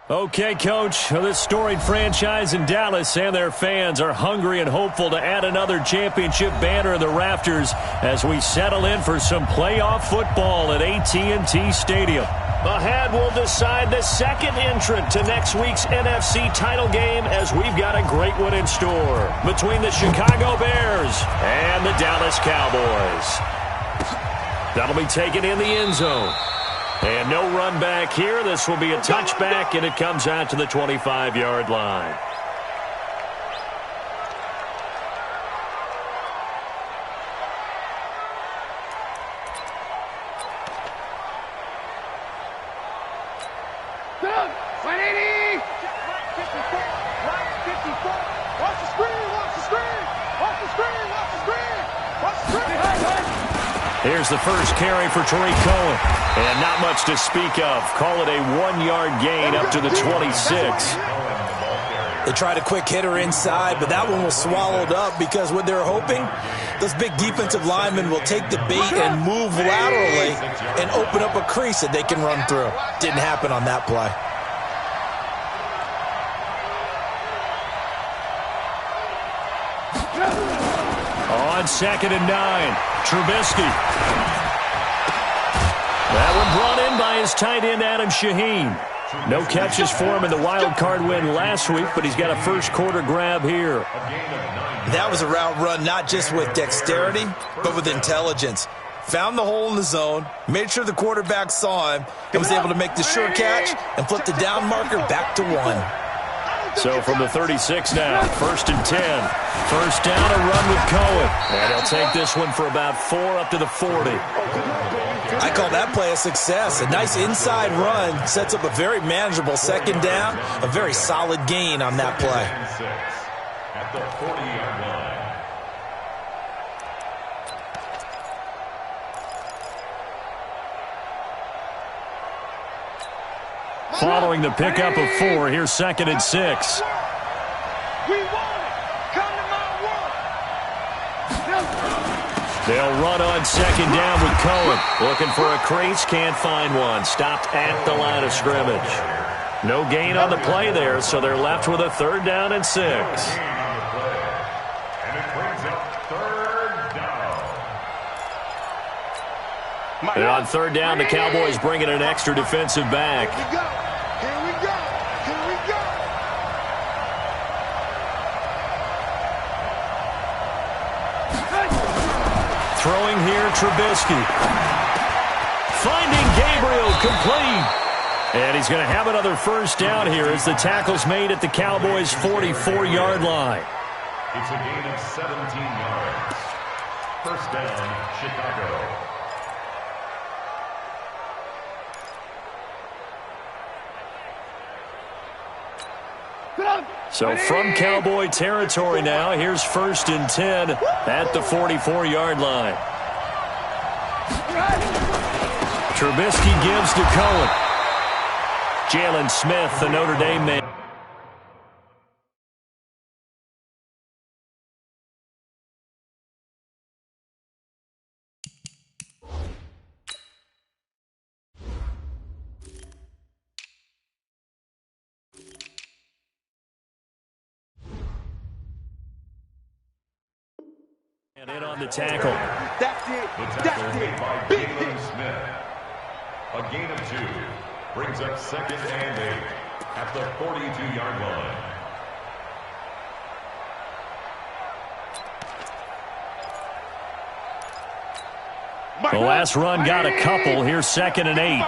Okay, Coach, this storied franchise in Dallas and their fans are hungry and hopeful to add another championship banner in the rafters as we settle in for some playoff football at AT&T Stadium. Ahead, we'll decide the second entrant to next week's NFC title game as we've got a great one in store between the Chicago Bears and the Dallas Cowboys. That'll be taken in the end zone. And no run back here. This will be a touchback, and it comes out to the 25-yard line. Here's the first carry for Tariq Cohen. And not much to speak of. Call it a 1-yard gain up to the 26. They tried a quick hitter inside, but that one was swallowed up because what they're hoping, those big defensive linemen will take the bait and move laterally and open up a crease that they can run through. Didn't happen on that play. On 2nd and 9, Trubisky. That one brought in by his tight end, Adam Shaheen. No catches for him in the wild card win last week, but he's got a first quarter grab here. That was a route run not just with dexterity, but with intelligence. Found the hole in the zone, made sure the quarterback saw him, and was able to make the sure catch and flip the down marker back to 1. So from the 36 now, 1st and 10. First down, a run with Cohen. And he'll take this one for about 4 up to the 40. I call that play a success. A nice inside run sets up a very manageable 2nd down. A very solid gain on that play. At the 40-yard line. Following the pickup of 4, here's 2nd and 6. They'll run on 2nd down with Cohen. Looking for a crease, can't find one. Stopped at the line of scrimmage. No gain on the play there, so they're left with a 3rd down and 6. And it brings up 3rd down. And on 3rd down, the Cowboys bring in an extra defensive back. Throwing here, Trubisky. Finding Gabriel, complete. And he's going to have another first down here as the tackle's made at the Cowboys' 44-yard line. It's a gain of 17 yards. First down, Chicago. So from Cowboy territory now, here's 1st and 10 at the 44-yard line. Trubisky gives to Cohen. Jalen Smith, the Notre Dame man. And in on the tackle. That's it. Made by Jalen Smith. A gain of 2 brings up 2nd and 8 at the 42-yard line. The last run got a couple. Here's 2nd and 8.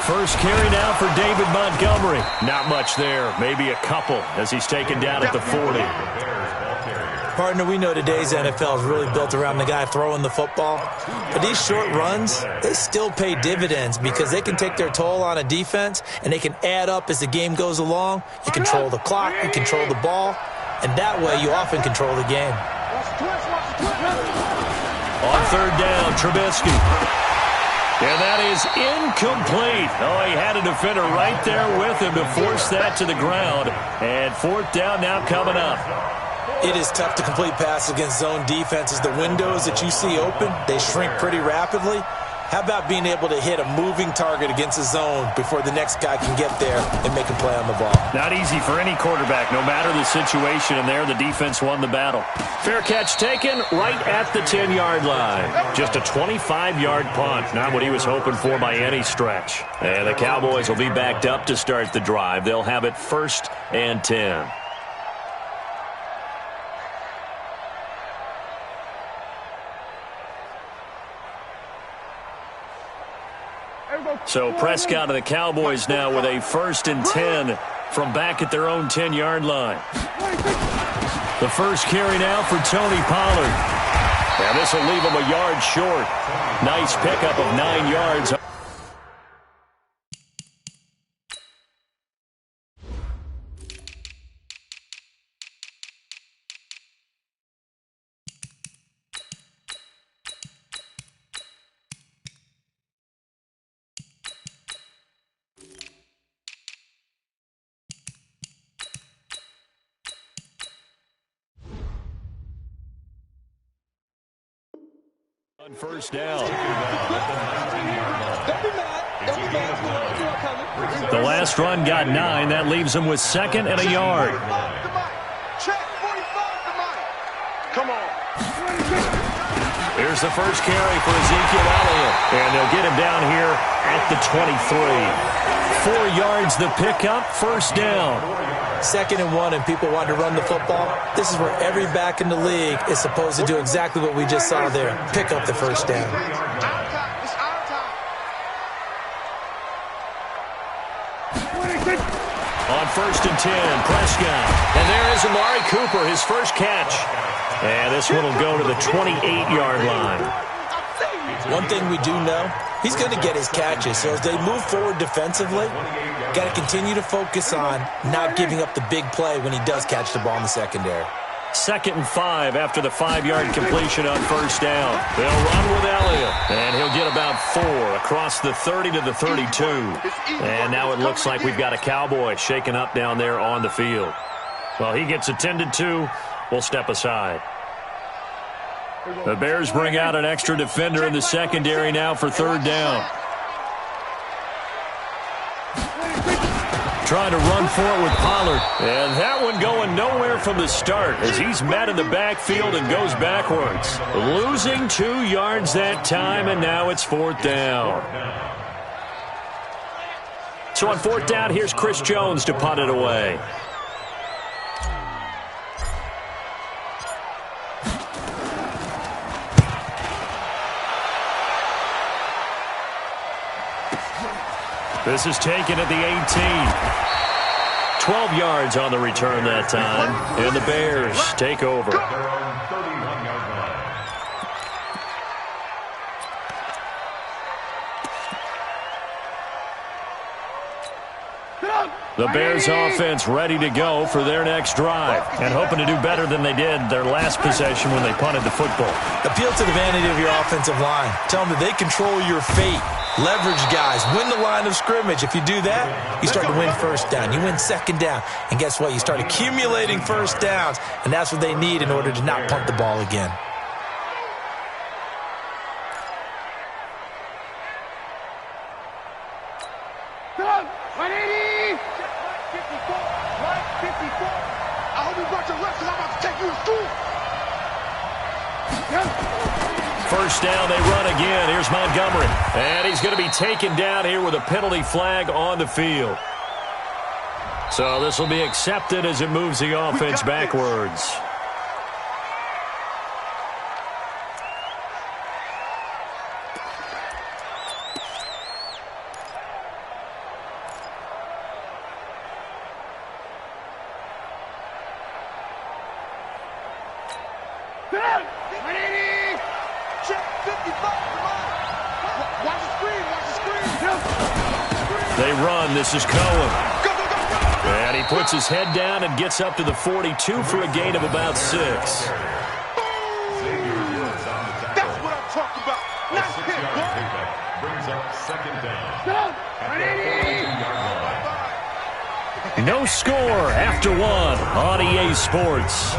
First carry now for David Montgomery. Not much there. Maybe a couple as he's taken down at the 40. Partner, we know today's NFL is really built around the guy throwing the football. But these short runs, they still pay dividends because they can take their toll on a defense and they can add up as the game goes along. You control the clock, you control the ball, and that way you often control the game. On 3rd down, Trubisky. And that is incomplete. Oh, he had a defender right there with him to force that to the ground. And 4th down now coming up. It is tough to complete passes against zone defenses. The windows that you see open, they shrink pretty rapidly. How about being able to hit a moving target against a zone before the next guy can get there and make a play on the ball? Not easy for any quarterback, no matter the situation, and there the defense won the battle. Fair catch taken right at the 10-yard line. Just a 25-yard punt, not what he was hoping for by any stretch. And the Cowboys will be backed up to start the drive. They'll have it 1st and 10. So Prescott and the Cowboys now with a 1st and 10 from back at their own 10-yard line. The first carry now for Tony Pollard. And this will leave him a yard short. Nice pickup of 9 yards. On 1st down. The last run got 9. That leaves him with 2nd and a yard. Come on. Here's the first carry for Ezekiel Elliott. And they'll get him down here at the 23. 4 yards the pickup, 1st down. 2nd and 1 and people want to run the football. This is where every back in the league is supposed to do exactly what we just saw there. Pick up the 1st down. On 1st and 10, Prescott. And there is Amari Cooper, his first catch. And this one will go to the 28-yard line. One thing we do know, he's going to get his catches. So as they move forward defensively, got to continue to focus on not giving up the big play when he does catch the ball in the secondary. 2nd and 5 after the 5-yard completion on 1st down. They'll run with Elliott, and he'll get about 4 across the 30 to the 32. And now it looks like we've got a Cowboy shaken up down there on the field. Well, he gets attended to. We'll step aside. The Bears bring out an extra defender in the secondary now for 3rd down. Trying to run for it with Pollard. And that one going nowhere from the start as he's met in the backfield and goes backwards. Losing 2 yards that time, and now it's 4th down. So on 4th down, here's Chris Jones to punt it away. This is taken at the 18. 12 yards on the return that time. And the Bears take over. The Bears offense ready to go for their next drive and hoping to do better than they did their last possession when they punted the football. Appeal to the vanity of your offensive line. Tell them that they control your fate. Leverage guys. Win the line of scrimmage. If you do that, you start to win 1st down. You win 2nd down. And guess what? You start accumulating 1st downs. And that's what they need in order to not punt the ball again. First down, they run again. Here's Montgomery. And he's going to be taken down here with a penalty flag on the field. So this will be accepted as it moves the offense backwards. They run. This is Cohen. And he puts his head down and gets up to the 42 for a gain of about 6. That's what I'm talking about. Nice hit, brings up 2nd down. At the 42-yard line. No score after one on EA Sports.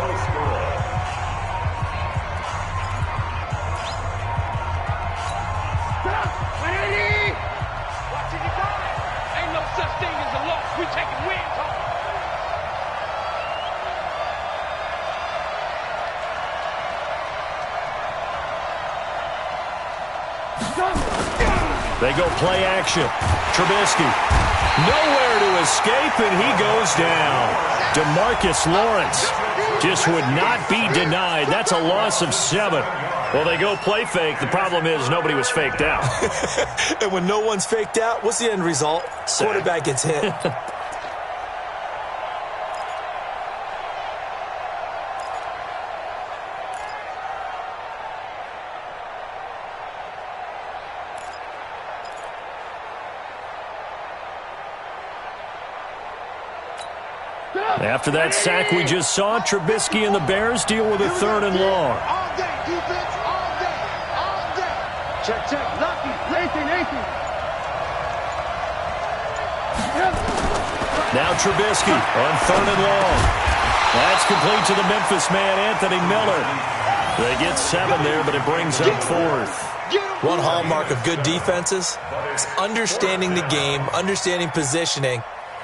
They go play action. Trubisky. Nowhere to escape, and he goes down. DeMarcus Lawrence just would not be denied. That's a loss of 7. Well, they go play fake. The problem is nobody was faked out. And when no one's faked out, what's the end result? Quarterback gets hit. After that sack we just saw, Trubisky and the Bears deal with a 3rd and long. All day, defense, all day, all day. Check, check, lucky, Nathan. Now Trubisky on 3rd and long. That's complete to the Memphis man, Anthony Miller. They get 7 there, but it brings up 4th. One hallmark of good defenses is understanding the game, understanding positioning,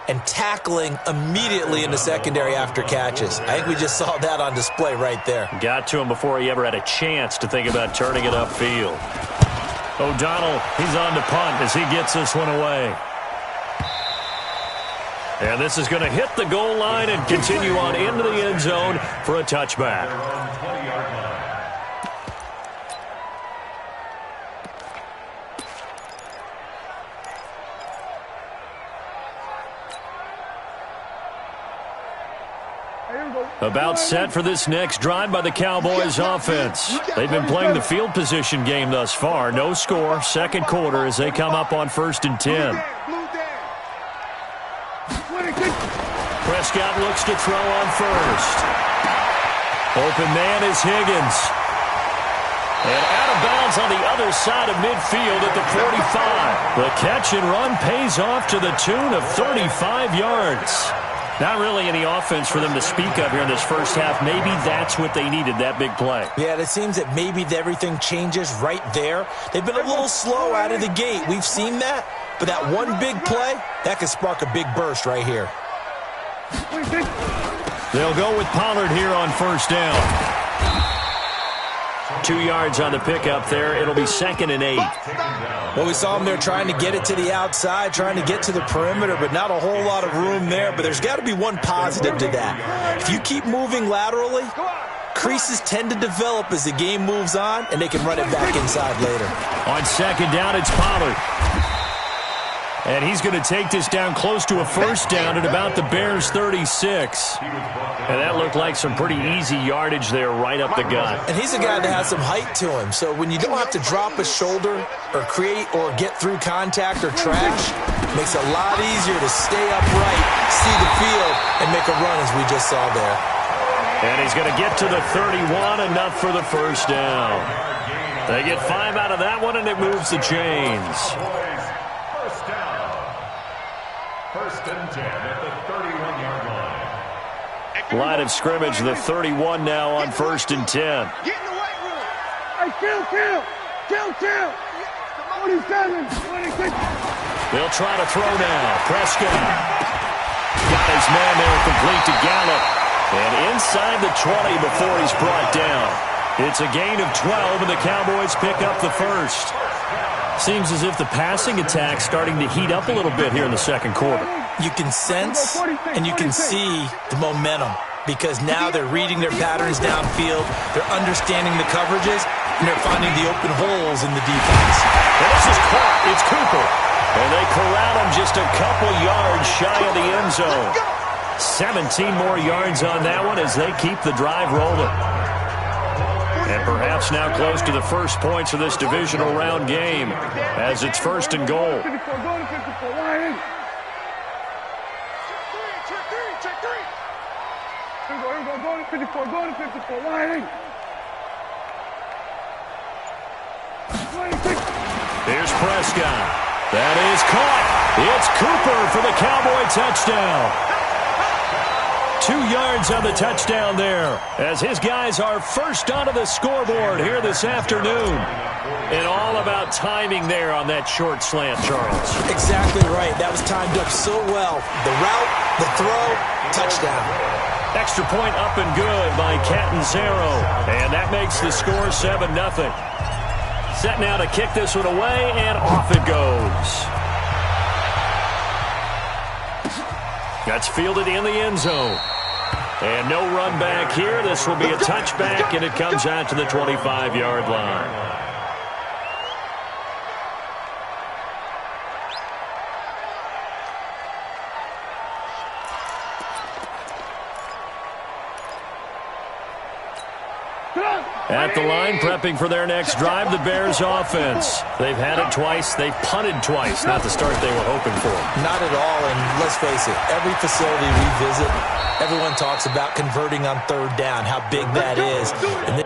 and tackling immediately in the secondary after catches. I think we just saw that on display right there. Got to him before he ever had a chance to think about turning it upfield. O'Donnell, he's on to punt as he gets this one away. And this is going to hit the goal line and continue on into the end zone for a touchback. About set for this next drive by the Cowboys offense. They've been playing the field position game thus far. No score, second quarter as they come up on 1st and 10. Prescott looks to throw on 1st. Open man is Higgins. And out of bounds on the other side of midfield at the 45. The catch and run pays off to the tune of 35 yards. Not really any offense for them to speak of here in this first half. Maybe that's what they needed, that big play. Yeah, it seems that maybe everything changes right there. They've been a little slow out of the gate. We've seen that. But that one big play, that could spark a big burst right here. They'll go with Pollard here on 1st down. 2 yards on the pickup there. It'll be 2nd and 8. Well, we saw him there trying to get it to the outside, trying to get to the perimeter, but not a whole lot of room there. But there's got to be one positive to that. If you keep moving laterally, creases tend to develop as the game moves on, and they can run it back inside later. On 2nd down, it's Pollard. And he's going to take this down close to a 1st down at about the Bears' 36. And that looked like some pretty easy yardage there right up the gut. And he's a guy that has some height to him. So when you don't have to drop a shoulder or create or get through contact or trash, it makes it a lot easier to stay upright, see the field, and make a run as we just saw there. And he's going to get to the 31, enough for the 1st down. They get 5 out of that one, and it moves the chains. 1st and 10 at the 31-yard line. Line of scrimmage, the 31 now on 1st and 10. Get in the weight room. Hey, chill. 27, 26. They'll try to throw now. Prescott got his man there, complete to Gallup. And inside the 20 before he's brought down. It's a gain of 12, and the Cowboys pick up the 1st. Seems as if the passing attack's starting to heat up a little bit here in the second quarter. You can sense and you can see the momentum because now they're reading their patterns downfield, they're understanding the coverages, and they're finding the open holes in the defense. And this is caught. It's Cooper. And they corral him just a couple yards shy of the end zone. 17 more yards on that one as they keep the drive rolling. And perhaps now close to the first points of this divisional round game as it's 1st and goal. Check three. Here we go, go to 54, line. 26. Here's Prescott. That is caught. It's Cooper for the Cowboy touchdown. 2 yards on the touchdown there, as his guys are first onto the scoreboard here this afternoon. And all about timing there on that short slant, Charles. Exactly right. That was timed up so well. The route, the throw, touchdown. Extra point up and good by Catanzaro. And that makes the score 7-0. Set now to kick this one away, and off it goes. That's fielded in the end zone. And no run back here. This will be a touchback, and it comes out to the 25-yard line. At the line, prepping for their next drive, the Bears offense. They've had it twice. They've punted twice. Not the start they were hoping for. Not at all, and let's face it, every facility we visit, everyone talks about converting on third down, how big that is. And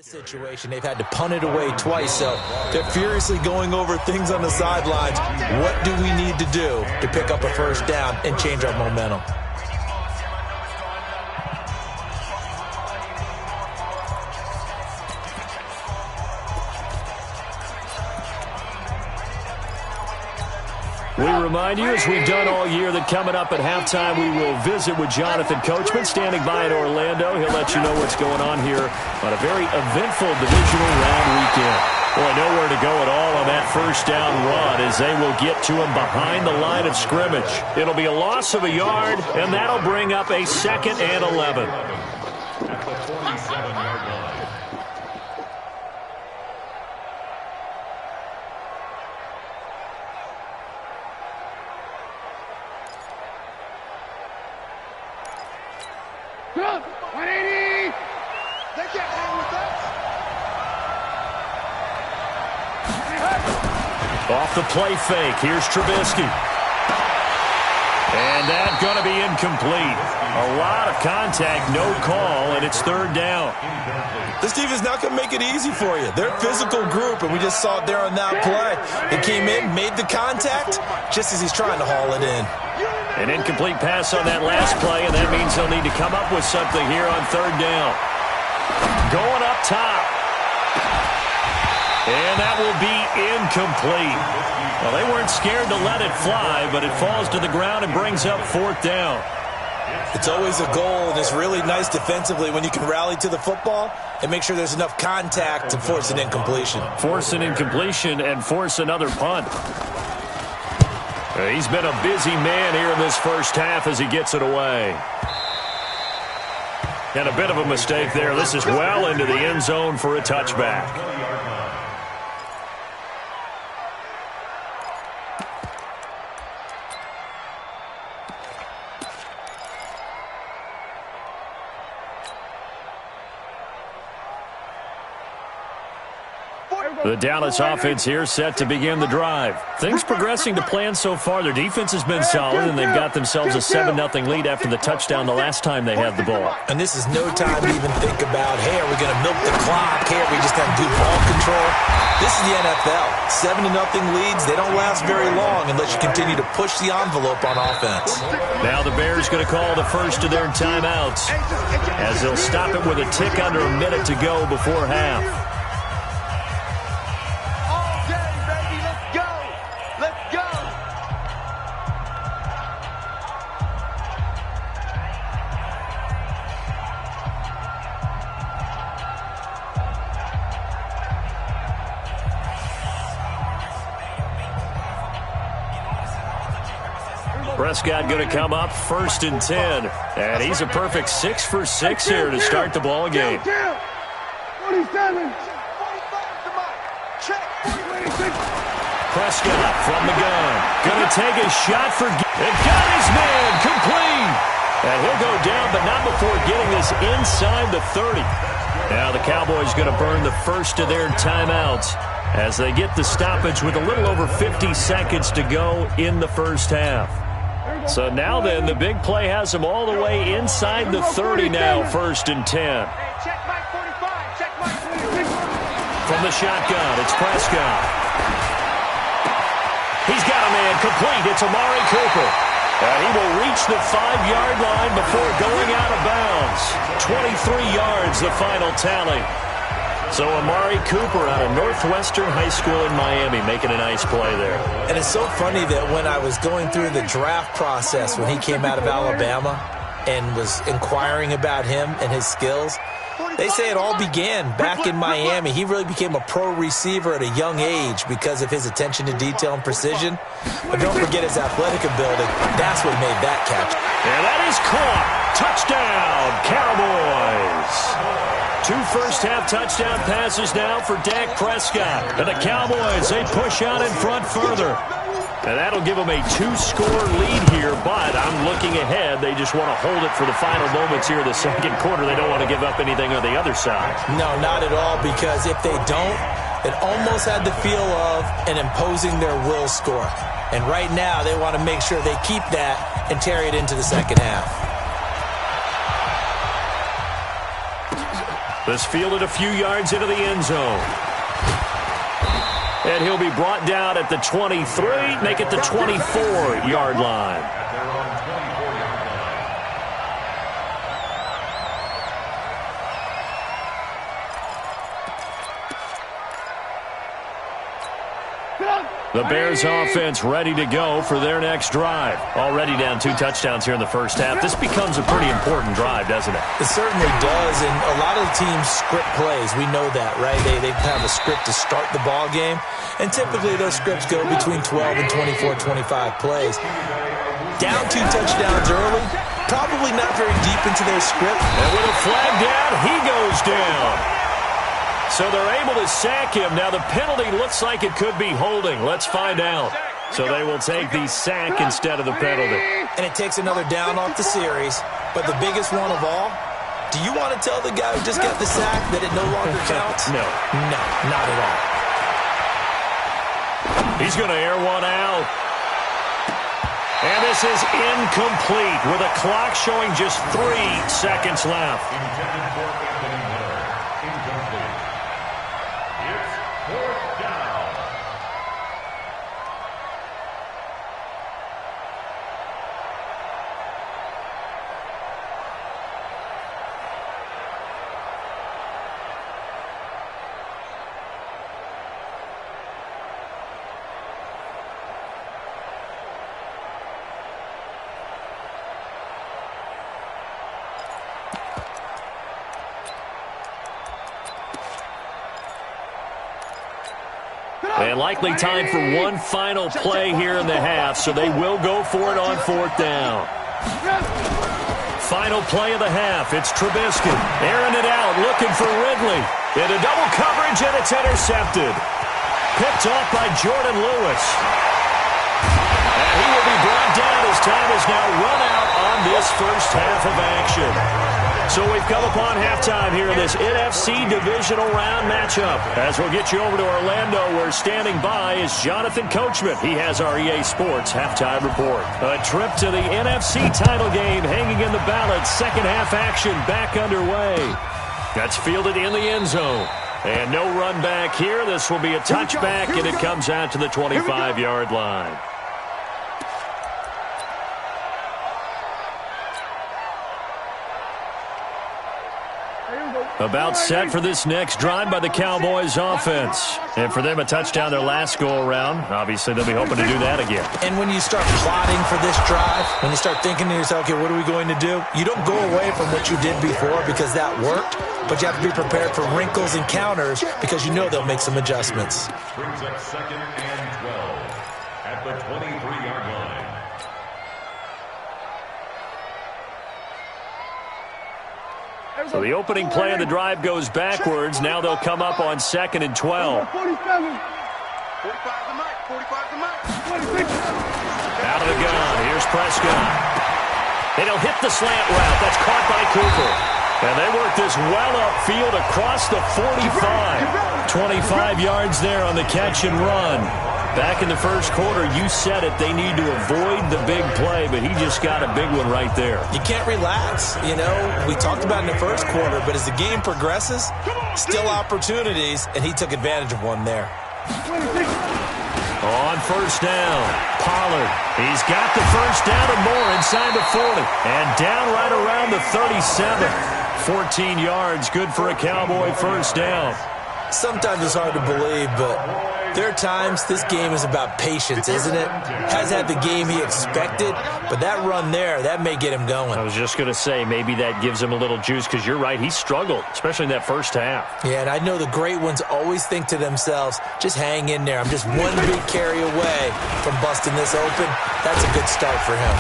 situation, they've had to punt it away twice, so they're furiously going over things on the sidelines. What do we need to do to pick up a first down and change our momentum? We remind you, as we've done all year, that coming up at halftime, we will visit with Jonathan Coachman, standing by in Orlando. He'll let you know what's going on here on a very eventful divisional round weekend. Boy, nowhere to go at all on that first down run, as they will get to him behind the line of scrimmage. It'll be a loss of a yard, and that'll bring up a 2nd and 11. At the 47-yard line. Good. 180. They can't hang with us. Off the play fake. Here's Trubisky. And that's going to be incomplete. A lot of contact, no call, and it's 3rd down. This defense is not going to make it easy for you. They're a physical group, and we just saw it there on that play. They came in, made the contact, just as he's trying to haul it in. An incomplete pass on that last play, and that means they'll need to come up with something here on 3rd down. Going up top. And that will be incomplete. Well, they weren't scared to let it fly, but it falls to the ground and brings up 4th down. It's always a goal, and it's really nice defensively when you can rally to the football and make sure there's enough contact to force an incompletion. Force an incompletion and force another punt. He's been a busy man here in this first half as he gets it away. And a bit of a mistake there. This is well into the end zone for a touchback. The Dallas offense here set to begin the drive. Things progressing to plan so far. Their defense has been solid, and they've got themselves a 7-0 lead after the touchdown the last time they had the ball. And this is no time to even think about, hey, are we going to milk the clock? Hey, are we just going to do ball control? This is the NFL. 7-0 leads, they don't last very long unless you continue to push the envelope on offense. Now the Bears going to call the first of their timeouts, as they'll stop it with a tick under a minute to go before half. Prescott going to come up 1st and 10. And he's a perfect 6 for 6 here to start the ball game. 47. Prescott from the gun. Going to take a shot for... And got his man complete. And he'll go down, but not before getting this inside the 30. Now the Cowboys going to burn the first of their timeouts as they get the stoppage with a little over 50 seconds to go in the first half. So now then, the big play has them all the way inside the 30 now, 1st and 10. From the shotgun, it's Prescott. He's got a man complete. It's Amari Cooper. And he will reach the 5-yard line before going out of bounds. 23 yards, the final tally. So Amari Cooper out of Northwestern High School in Miami making a nice play there. And it's so funny that when I was going through the draft process when he came out of Alabama and was inquiring about him and his skills, they say it all began back in Miami. He really became a pro receiver at a young age because of his attention to detail and precision. But don't forget his athletic ability. That's what made that catch. And that is caught. Touchdown, Cowboys. 2 first-half touchdown passes now for Dak Prescott. And the Cowboys, they push out in front further. And that'll give them a 2-score lead here, but I'm looking ahead. They just want to hold it for the final moments here in the second quarter. They don't want to give up anything on the other side. No, not at all, because if they don't, it almost had the feel of an imposing their will score. And right now, they want to make sure they keep that and carry it into the second half. This fielded a few yards into the end zone. And he'll be brought down at the 23, make it the 24-yard line. The Bears offense ready to go for their next drive. Already down 2 touchdowns here in the first half. This becomes a pretty important drive, doesn't it? It certainly does, and a lot of the teams script plays. We know that, right? They have a script to start the ball game, and typically those scripts go between 12 and 24, 25 plays. Down 2 touchdowns early, probably not very deep into their script. And with a flag down, he goes down. So they're able to sack him. Now the penalty looks like it could be holding. Let's find out. So they will take the sack instead of the penalty. And it takes another down off the series. But the biggest one of all, do you want to tell the guy who just got the sack that it no longer counts? No. No, not at all. He's going to air one out. And this is incomplete with a clock showing just 3 seconds left. Intended for Anthony Miller. Incomplete. It's 4th down. And likely time for one final play here in the half, so they will go for it on 4th down. Final play of the half. It's Trubisky airing it out, looking for Ridley. Into double coverage, and it's intercepted. Picked off by Jordan Lewis. And he will be brought down as time is now run out on this first half of action. So we've come upon halftime here in this NFC Divisional Round matchup. As we'll get you over to Orlando, where standing by is Jonathan Coachman. He has our EA Sports halftime report. A trip to the NFC title game hanging in the balance. Second half action back underway. That's fielded in the end zone. And no run back here. This will be a touchback, and it comes out to the 25-yard line. About set for this next drive by the Cowboys offense. And for them, a touchdown their last go-around. Obviously, they'll be hoping to do that again. And when you start plotting for this drive, when you start thinking to yourself, okay, what are we going to do? You don't go away from what you did before because that worked, but you have to be prepared for wrinkles and counters because you know they'll make some adjustments. Brings up 2nd and 12 at the 23-yard line. So the opening play of the drive goes backwards. Now they'll come up on 2nd and 12. 45 the mic. Out of the gun. Here's Prescott. And he'll hit the slant route. That's caught by Cooper. And they work this well upfield across the 45. 25 yards there on the catch and run. Back in the first quarter, you said it, they need to avoid the big play, but he just got a big one right there. You can't relax. You know, we talked about it in the first quarter, but as the game progresses, still opportunities, and he took advantage of one there. On first down, Pollard. He's got the first down and more inside the 40. And down right around the 37. 14 yards, good for a Cowboy first down. Sometimes it's hard to believe, but there are times this game is about patience, isn't it? Has had the game he expected, but that run there, that may get him going. I was just going to say, maybe that gives him a little juice, because you're right, he struggled, especially in that first half. Yeah, and I know the great ones always think to themselves, just hang in there. I'm just one big carry away from busting this open. That's a good start for him.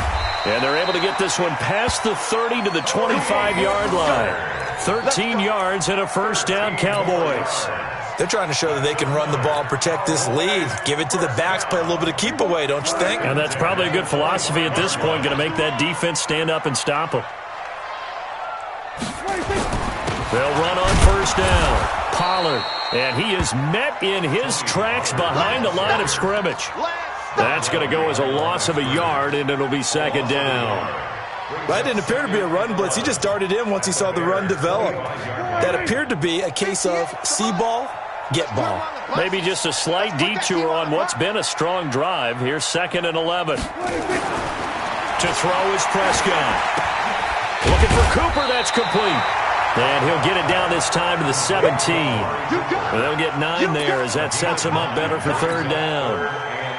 And they're able to get this one past the 30 to the 25-yard line. 13 yards and a first down, Cowboys. They're trying to show that they can run the ball and protect this lead. Give it to the backs, play a little bit of keep away, don't you think? And that's probably a good philosophy at this point, going to make that defense stand up and stop them. They'll run on first down. Pollard, and he is met in his tracks behind the line of scrimmage. That's going to go as a loss of a yard, and it'll be second down. That didn't appear to be a run blitz. He just darted in once he saw the run develop. That appeared to be a case of see ball, get ball. Maybe just a slight detour on what's been a strong drive. Here's second and 11. To throw is Prescott. Looking for Cooper. That's complete. And he'll get it down this time to the 17. They'll get 9 there as that sets him up better for third down.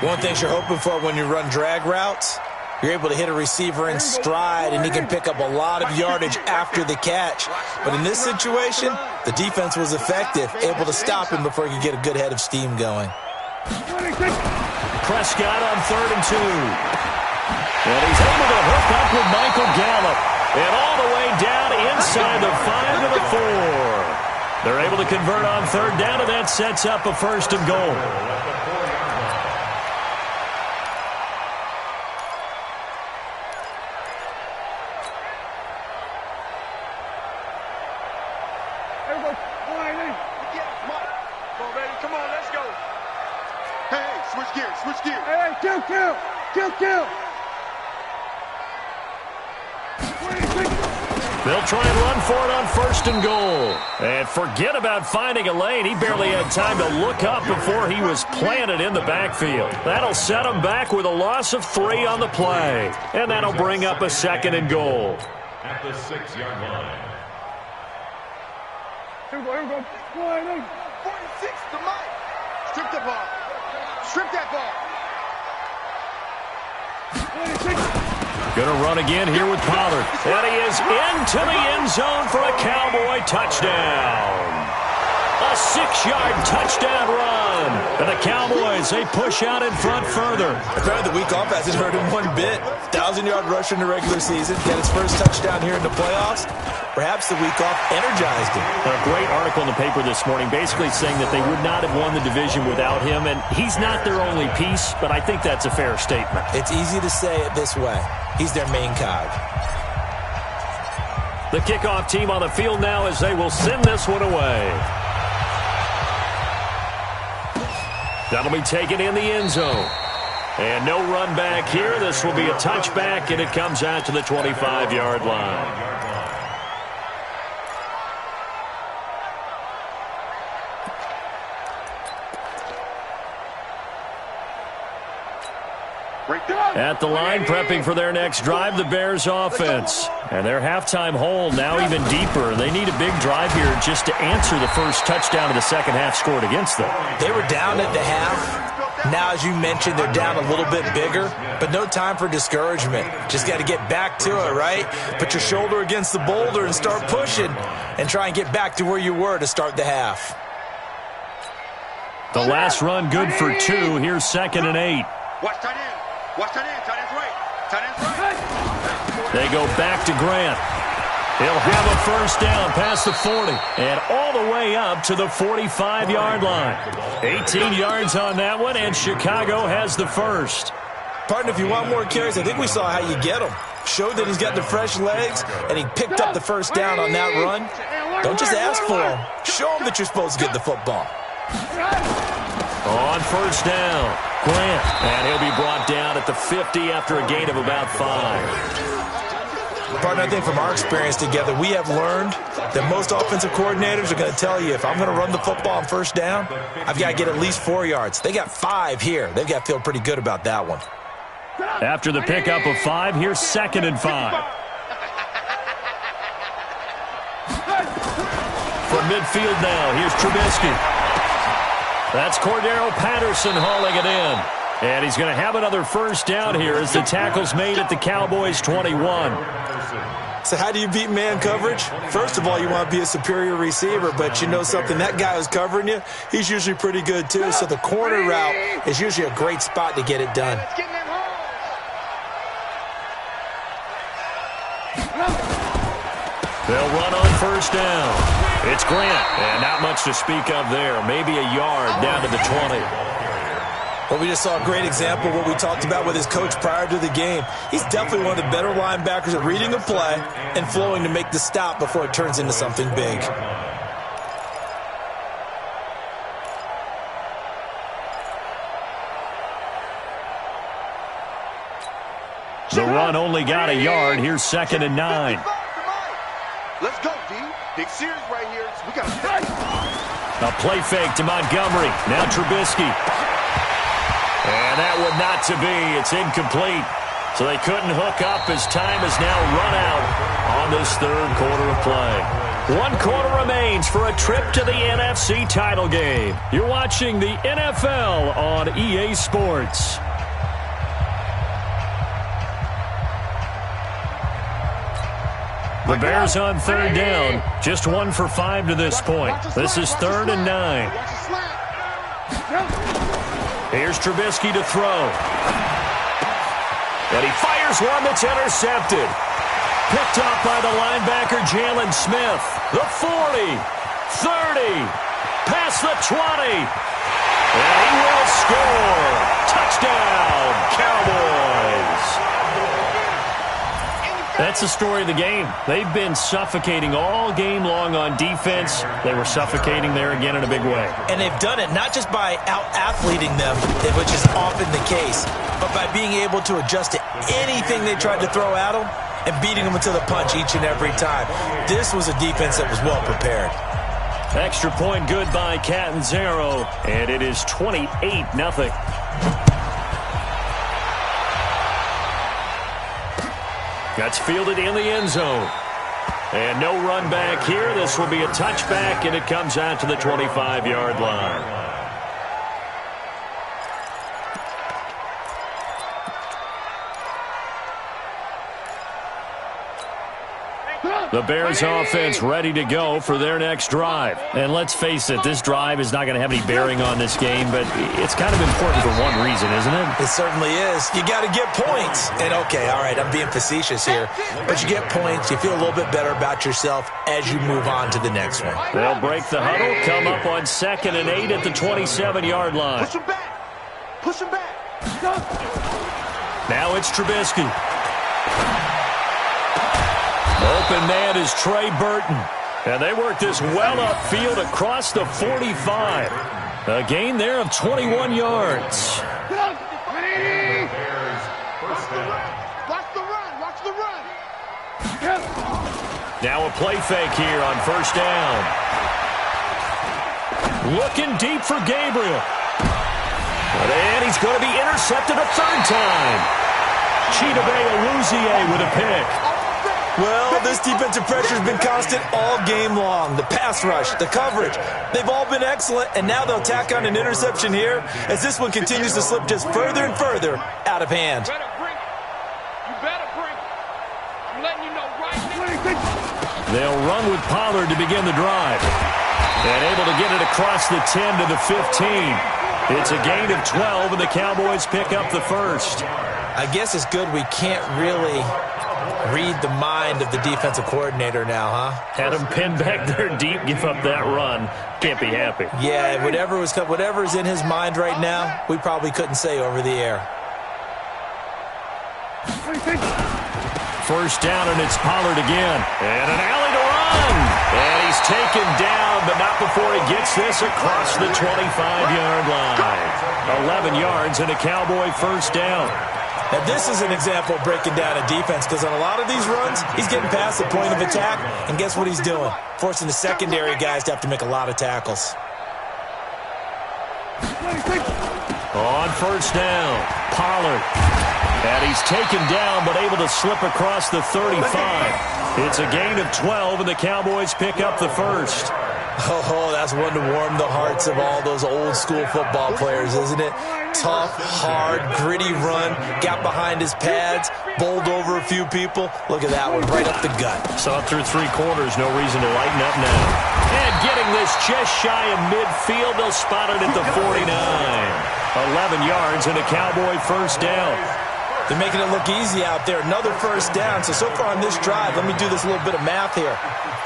One thing you're hoping for when you run drag routes, you're able to hit a receiver in stride, and he can pick up a lot of yardage after the catch. But in this situation, the defense was effective, able to stop him before he could get a good head of steam going. Prescott on 3rd and 2. And he's able to hook up with Michael Gallup. And all the way down inside the 5 to the 4. They're able to convert on third down, and that sets up a first and goal. They'll try and run for it on first and goal. And forget about finding a lane. He barely had time to look up before he was planted in the backfield. That'll set him back with a loss of 3 on the play. And that'll bring up a second and goal. At the 6-yard line. Here we go. 46 to Mike. Strip the ball. Strip that ball. 46. Going to run again here with Pollard. And he is into the end zone for a Cowboy touchdown. A 6-yard touchdown run. And the Cowboys, they push out in front further. Apparently the week off hasn't hurt him one bit. 1,000-yard rusher in the regular season. Got his first touchdown here in the playoffs. Perhaps the week off energized him. A great article in the paper this morning basically saying that they would not have won the division without him. And he's not their only piece, but I think that's a fair statement. It's easy to say it this way. He's their main cog. The kickoff team on the field now as they will send this one away. That'll be taken in the end zone. And no run back here. This will be a touchback, and it comes out to the 25-yard line. At the line, prepping for their next drive, the Bears offense. And their halftime hole now even deeper. They need a big drive here just to answer the first touchdown of the second half scored against them. They were down at the half. Now, as you mentioned, they're down a little bit bigger, but no time for discouragement. Just got to get back to it, right? Put your shoulder against the boulder and start pushing and try and get back to where you were to start the half. The last run good for 2. Here's 2nd and 8. Watch tight end. Watch tight end. Tight end's right. Tight end's right. They go back to Grant. He'll have a first down past the 40 and all the way up to the 45-yard line. 18 yards on that one, and Chicago has the first. Partner, if you want more carries, I think we saw how you get them. showed that he's got the fresh legs, and he picked up the first down on that run. Don't just ask for him. Show him that you're supposed to get the football. On first down, Grant. And he'll be brought down at the 50 after a gain of about 5. Partner, I think from our experience together, we have learned that most offensive coordinators are going to tell you, if I'm going to run the football on first down, I've got to get at least 4 yards. They got 5 here. They've got to feel pretty good about that one. After the pickup of 5, here's 2nd and 5. From midfield now, here's Trubisky. That's Cordero Patterson hauling it in. And he's going to have another first down here as the tackle's made at the Cowboys' 21. So how do you beat man coverage? First of all, you want to be a superior receiver, but you know something, that guy who's covering you, he's usually pretty good too. So the corner route is usually a great spot to get it done. They'll run on first down. It's Grant, and not much to speak of there. Maybe a yard down to the 20. Well, we just saw a great example of what we talked about with his coach prior to the game. He's definitely one of the better linebackers at reading a play and flowing to make the stop before it turns into something big. The run only got a yard. Here's 2nd and 9. Let's go, D. Big series right here. We got a play fake to Montgomery. Now Trubisky. And that would not to be. It's incomplete. So they couldn't hook up as time has now run out on this 3rd quarter of play. 1 quarter remains for a trip to the NFC title game. You're watching the NFL on EA Sports. The Bears on 3rd down. Just 1 for 5 to this point. This is 3rd and 9. Here's Trubisky to throw. And he fires one that's intercepted. Picked up by the linebacker, Jalen Smith. The 40, 30, past the 20. And he will score. Touchdown, Cowboys. That's the story of the game. They've been suffocating all game long on defense. They were suffocating there again in a big way. And they've done it not just by out-athleting them, which is often the case, but by being able to adjust to anything they tried to throw at them and beating them until the punch each and every time. This was a defense that was well prepared. Extra point good by Catanzaro, and it is 28-0. That's fielded in the end zone. And no run back here. This will be a touchback, and it comes out to the 25-yard line. The Bears offense ready to go for their next drive. And let's face it, this drive is not going to have any bearing on this game, but it's kind of important for one reason, isn't it? It certainly is. You got to get points. And okay, all right, I'm being facetious here, but you get points, you feel a little bit better about yourself as you move on to the next one. They'll break the huddle, come up on 2nd and 8 at the 27-yard line. Push him back. Push him back. Now it's Trubisky. Open man is Trey Burton. And they work this well upfield across the 45. A gain there of 21 yards. Watch the run. Watch the run. Now a play fake here on first down. Looking deep for Gabriel. And he's going to be intercepted a 3rd time. Chidobe Awuzie with a pick. Well, this defensive pressure has been constant all game long. The pass rush, the coverage, they've all been excellent, and now they'll tack on an interception here as this one continues to slip just further and further out of hand. You better bring it. I'm letting you know right now. They'll run with Pollard to begin the drive. And able to get it across the 10 to the 15. It's a gain of 12, and the Cowboys pick up the first. I guess it's good we can't really read the mind of the defensive coordinator now, huh? Had him pinned back there deep, give up that run. Can't be happy. Yeah, whatever's in his mind right now, we probably couldn't say over the air. first down, and it's Pollard again. And an alley to run. And he's taken down, but not before he gets this across the 25-yard line. 11 yards and a Cowboy first down. Now, this is an example of breaking down a defense, because on a lot of these runs, he's getting past the point of attack, and guess what he's doing? Forcing the secondary guys to have to make a lot of tackles. On first down, Pollard. And he's taken down, but able to slip across the 35. It's a gain of 12, and the Cowboys pick up the first. Oh, that's one to warm the hearts of all those old-school football players, isn't it? Tough, hard, gritty run, got behind his pads, bowled over a few people. Look at that one, right up the gut. Saw it through three quarters, no reason to lighten up now. And getting this just shy of midfield, they'll spot it at the 49. 11 yards and a Cowboy first down. They're making it look easy out there. Another first down. So far on this drive, let me do this little bit of math here.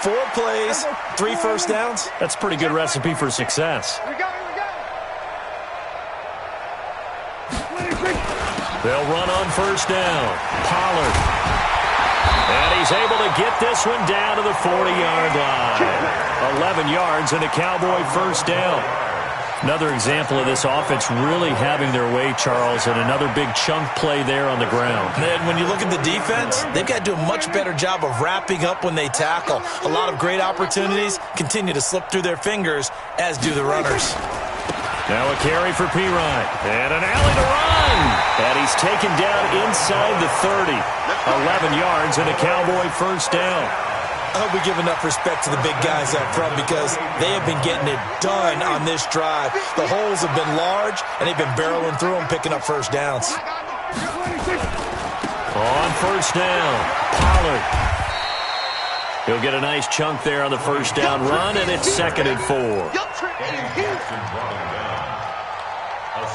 4 plays, 3 first downs. That's a pretty good recipe for success. They'll run on first down. Pollard. And he's able to get this one down to the 40-yard line. 11 yards and a Cowboy first down. Another example of this offense really having their way, Charles, and another big chunk play there on the ground. And when you look at the defense, they've got to do a much better job of wrapping up when they tackle. A lot of great opportunities continue to slip through their fingers, as do the runners. Now a carry for Pirine. And an alley to run. And he's taken down inside the 30. 11 yards and a Cowboy first down. I hope we give enough respect to the big guys up front, because they have been getting it done on this drive. The holes have been large, and they've been barreling through them, picking up first downs. On first down, Pollard. He'll get a nice chunk there on the first down run, and it's 2nd and 4. A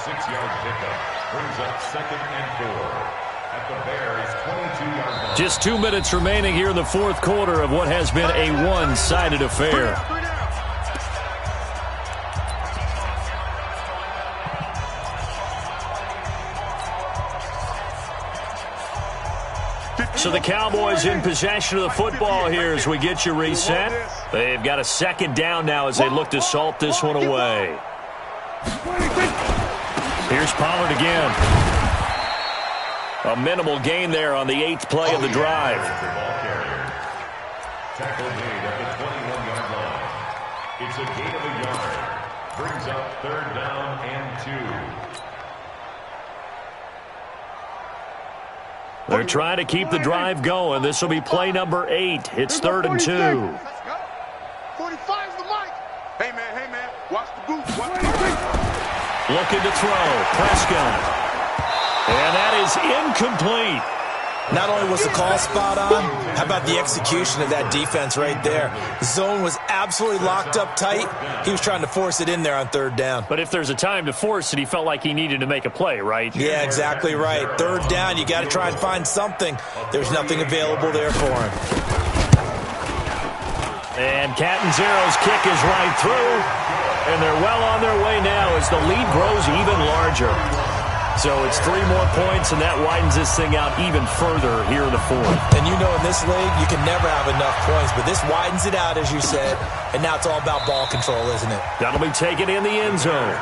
6-yard pickup brings up 2nd and 4. At the Bears' 22-yard line. Just 2 minutes remaining here in the fourth quarter of what has been a one-sided affair. So the Cowboys in possession of the football here as we get you reset. They've got a 2nd down now as they look to salt this one away. Here's Pollard again. A minimal gain there on the 8th play of the drive. Tackle made at the 21-yard line. It's a gain of a yard. Brings up 3rd down and 2. They're trying to keep the drive going. This will be play number 8. It's 3rd and 2. 45's the mic. Hey, man, watch the booth. Watch the booth. Looking to throw. Prescott. And that is incomplete. Not only was the call spot on, how about the execution of that defense right there? The zone was absolutely locked up tight. He was trying to force it in there on 3rd down. But if there's a time to force it, he felt like he needed to make a play, right? Yeah, exactly right. 3rd down, you got to try and find something. There's nothing available there for him. And Catanzaro's kick is right through. And they're well on their way now as the lead grows even larger. So it's 3 more points, and that widens this thing out even further here in the 4th. And you know in this league, you can never have enough points, but this widens it out, as you said, and now it's all about ball control, isn't it? That'll be taken in the end zone.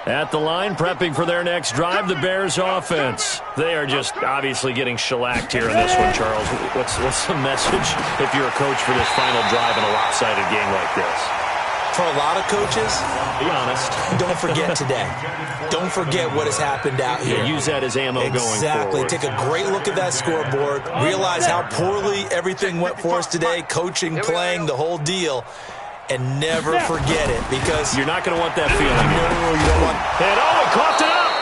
At the line, prepping for their next drive, the Bears offense. They are just obviously getting shellacked here in this one, Charles. What's the message if you're a coach for this final drive in a lopsided game like this? for a lot of coaches, be honest, don't forget today. Don't forget what has happened out here. Use that as ammo going forward. Exactly. Take a great look at that scoreboard. Realize how poorly everything went for us today, coaching, playing, the whole deal. And never forget it, because you're not going to want that feeling. No, you don't want. And he coughed it up.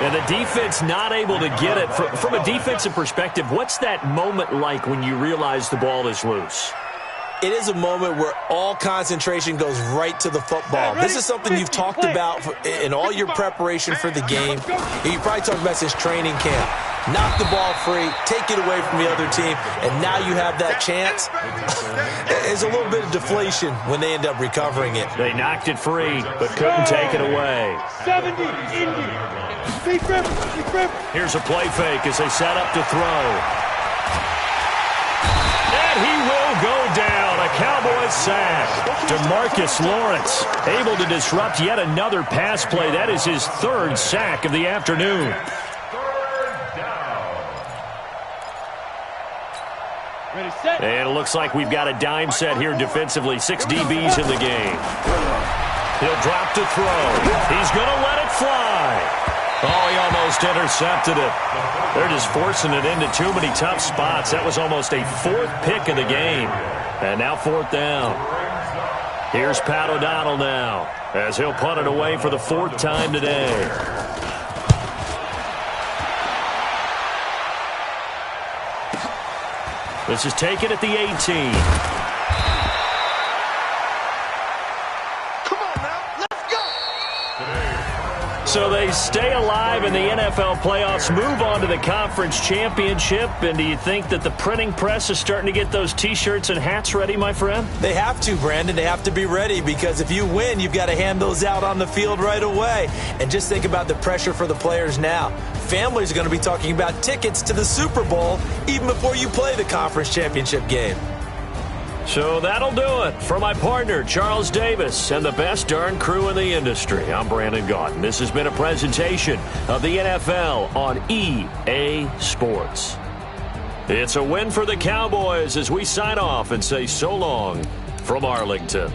And the defense not able to get it. From a defensive perspective, what's that moment like when you realize the ball is loose? It is a moment where all concentration goes right to the football. This is something you've talked about in all your preparation for the game. You probably talked about since training camp. Knock the ball free, take it away from the other team, and now you have that chance. There's a little bit of deflation when they end up recovering it. They knocked it free, but couldn't take it away. 70, Indy. Here's a play fake as they set up to throw. And he will go down. A Cowboys sack. DeMarcus Lawrence able to disrupt yet another pass play. That is his third sack of the afternoon. And it looks like we've got a dime set here defensively. 6 DBs in the game. He'll drop to throw. He's going to let it fly. Oh, he almost intercepted it. They're just forcing it into too many tough spots. That was almost a 4th pick of the game. And now 4th down. Here's Pat O'Donnell now, as he'll punt it away for the 4th time today. This is taken at the 18. So they stay alive in the NFL playoffs, move on to the conference championship. And do you think that the printing press is starting to get those T-shirts and hats ready, my friend? They have to, Brandon. They have to be ready, because if you win, you've got to hand those out on the field right away. And just think about the pressure for the players now. Families are going to be talking about tickets to the Super Bowl even before you play the conference championship game. So that'll do it. For my partner, Charles Davis, and the best darn crew in the industry, I'm Brandon Gaudin. This has been a presentation of the NFL on EA Sports. It's a win for the Cowboys as we sign off and say so long from Arlington.